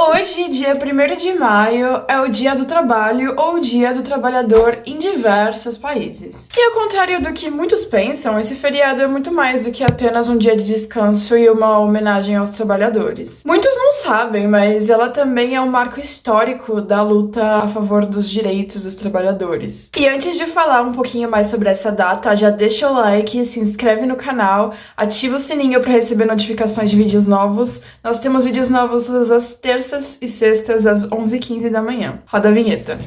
Hoje, dia 1º de maio, é o Dia do Trabalho ou Dia do Trabalhador em diversos países. E ao contrário do que muitos pensam, esse feriado é muito mais do que apenas um dia de descanso e uma homenagem aos trabalhadores. Muitos não sabem, mas ela também é um marco histórico da luta a favor dos direitos dos trabalhadores. E antes de falar um pouquinho mais sobre essa data, já deixa o like, se inscreve no canal, ativa o sininho para receber notificações de vídeos novos. Nós temos vídeos novos todas as terças e sextas às 11h15 da manhã. Roda a vinheta.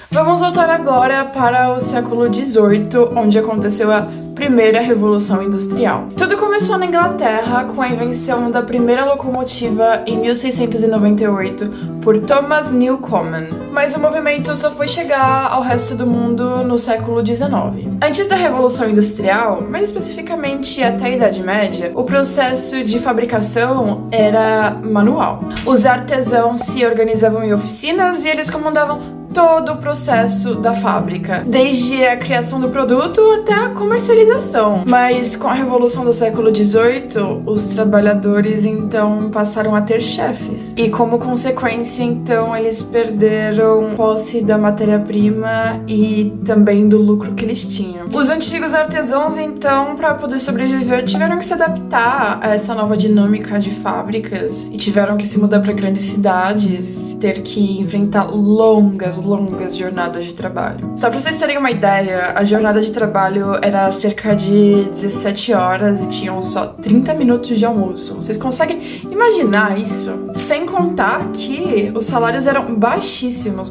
Vamos voltar agora para o século XVIII, onde aconteceu a primeira Revolução Industrial. Tudo começou na Inglaterra com a invenção da primeira locomotiva em 1698 por Thomas Newcomen, mas o movimento só foi chegar ao resto do mundo no século XIX. Antes da Revolução Industrial, mais especificamente até a Idade Média, o processo de fabricação era manual. Os artesãos se organizavam em oficinas e eles comandavam todo o processo da fábrica, desde a criação do produto até a comercialização. Mas com a Revolução do século XVIII, os trabalhadores então passaram a ter chefes. E como consequência, então, eles perderam posse da matéria-prima e também do lucro que eles tinham. Os antigos artesãos, então, para poder sobreviver, tiveram que se adaptar a essa nova dinâmica de fábricas e tiveram que se mudar para grandes cidades, ter que enfrentar longas jornadas de trabalho. Só pra vocês terem uma ideia, a jornada de trabalho era cerca de 17 horas e tinham só 30 minutos de almoço. Vocês conseguem imaginar isso? Sem contar que os salários eram baixíssimos,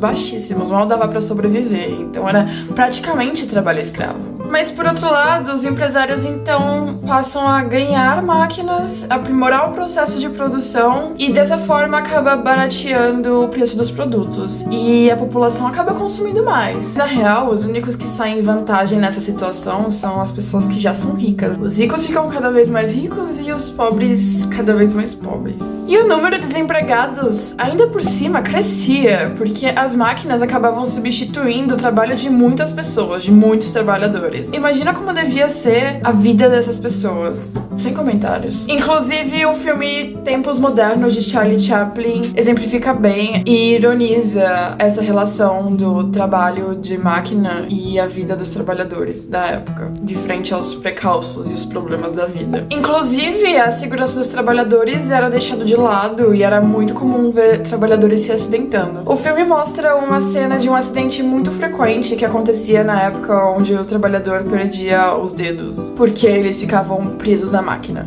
mal dava pra sobreviver, então era praticamente trabalho escravo. Mas por outro lado, os empresários então passam a ganhar máquinas, aprimorar o processo de produção e dessa forma acaba barateando o preço dos produtos. E a população acaba consumindo mais. Na real, os únicos que saem em vantagem nessa situação são as pessoas que já são ricas. Os ricos ficam cada vez mais ricos e os pobres cada vez mais pobres. E o número de desempregados ainda por cima crescia, porque as máquinas acabavam substituindo o trabalho de muitas pessoas, de muitos trabalhadores. Imagina como devia ser a vida dessas pessoas. Sem comentários. Inclusive, o filme Tempos Modernos de Charlie Chaplin exemplifica bem e ironiza essa relação do trabalho de máquina e a vida dos trabalhadores da época, de frente aos precalços e os problemas da vida. Inclusive, a segurança dos trabalhadores era deixada de lado e era muito comum ver trabalhadores se acidentando. O filme mostra uma cena de um acidente muito frequente que acontecia na época onde o trabalhador perdia os dedos, porque eles ficavam presos na máquina.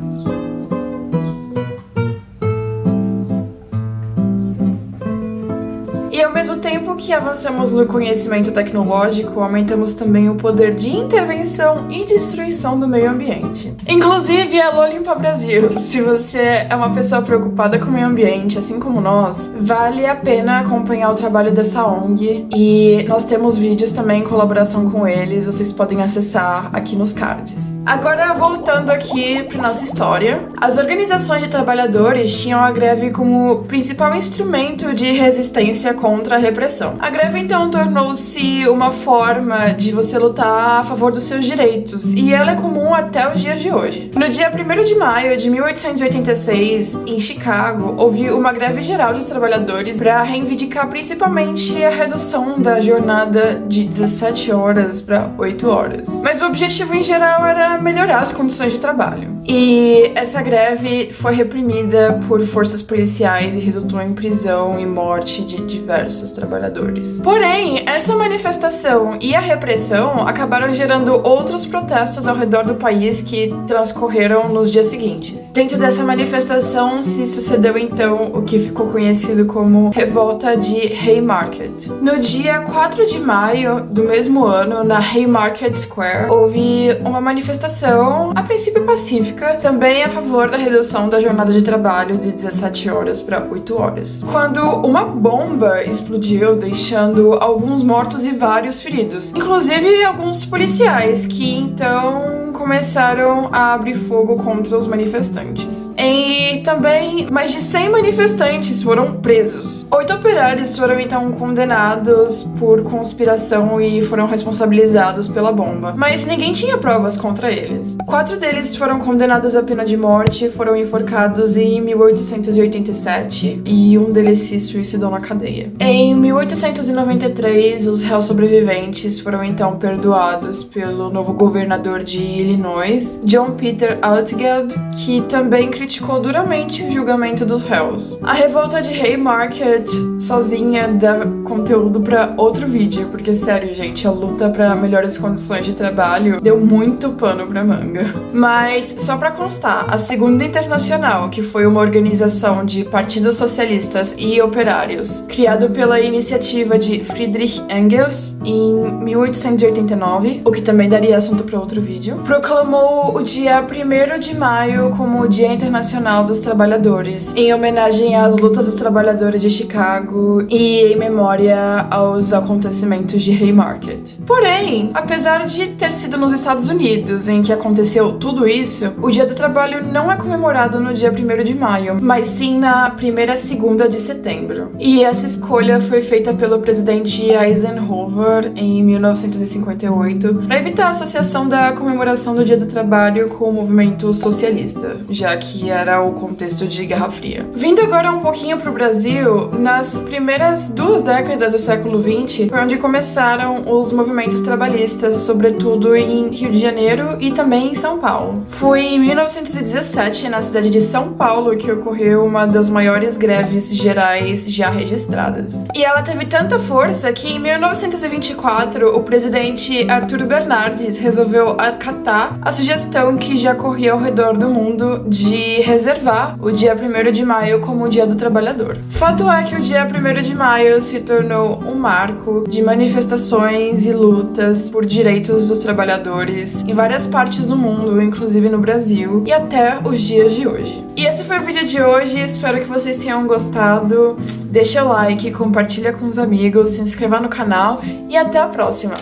E ao mesmo tempo que avançamos no conhecimento tecnológico, aumentamos também o poder de intervenção e destruição do meio ambiente. Inclusive, alô Limpa Brasil! Se você é uma pessoa preocupada com o meio ambiente, assim como nós, vale a pena acompanhar o trabalho dessa ONG e nós temos vídeos também em colaboração com eles, vocês podem acessar aqui nos cards. Agora, voltando aqui para nossa história, as organizações de trabalhadores tinham a greve como principal instrumento de resistência contra a repressão. A greve então tornou-se uma forma de você lutar a favor dos seus direitos, e ela é comum até os dias de hoje. No dia 1º de maio de 1886, em Chicago, houve uma greve geral dos trabalhadores para reivindicar principalmente a redução da jornada de 17 horas para 8 horas. Mas o objetivo em geral era melhorar as condições de trabalho. E essa greve foi reprimida por forças policiais e resultou em prisão e morte de diversos trabalhadores. Porém, essa manifestação e a repressão acabaram gerando outros protestos ao redor do país que transcorreram nos dias seguintes. Dentro dessa manifestação se sucedeu então o que ficou conhecido como Revolta de Haymarket. No dia 4 de maio do mesmo ano, na Haymarket Square, houve uma manifestação, a princípio pacífica, também a favor da redução da jornada de trabalho de 17 horas para 8 horas. Quando uma bomba explodiu, deixando alguns mortos e vários feridos, inclusive alguns policiais que então começaram a abrir fogo contra os manifestantes. E também mais de 100 manifestantes foram presos. 8 operários foram então condenados por conspiração e foram responsabilizados pela bomba, mas ninguém tinha provas contra eles. 4 deles foram condenados à pena de morte, foram enforcados em 1887 e um deles se suicidou na cadeia. Em 1893, os réus sobreviventes foram então perdoados pelo novo governador de Illinois, John Peter Altgeld, que também criticou duramente o julgamento dos réus. A revolta de Haymarket sozinha dá conteúdo pra outro vídeo, porque sério, gente, a luta pra melhores condições de trabalho deu muito pano pra manga. Mas, só pra constar, a Segunda Internacional, que foi uma organização de partidos socialistas e operários, criado pela iniciativa de Friedrich Engels em 1889, o que também daria assunto pra outro vídeo, proclamou o dia 1º de maio como o Dia Internacional dos Trabalhadores, em homenagem às lutas dos trabalhadores de Chicago e em memória aos acontecimentos de Haymarket. Porém, apesar de ter sido nos Estados Unidos em que aconteceu tudo isso, o Dia do Trabalho não é comemorado no dia 1º de maio, mas sim na 1ª segunda de setembro. E essa escolha foi feita pelo presidente Eisenhower em 1958 para evitar a associação da comemoração do Dia do Trabalho com o movimento socialista, já que era o contexto de Guerra Fria. Vindo agora um pouquinho pro Brasil, nas primeiras 2 décadas do século XX foi onde começaram os movimentos trabalhistas, sobretudo em Rio de Janeiro e também em São Paulo. Foi em 1917, na cidade de São Paulo, que ocorreu uma das maiores greves gerais já registradas. E ela teve tanta força que em 1924 o presidente Arthur Bernardes resolveu acatar a sugestão que já corria ao redor do mundo de reservar o dia 1º de maio como o Dia do Trabalhador. Fato é que o dia 1º de maio se tornou um marco de manifestações e lutas por direitos dos trabalhadores em várias partes do mundo, inclusive no Brasil, e até os dias de hoje. E esse foi o vídeo de hoje, espero que vocês tenham gostado. Deixa o like, compartilha com os amigos, se inscreva no canal e até a próxima!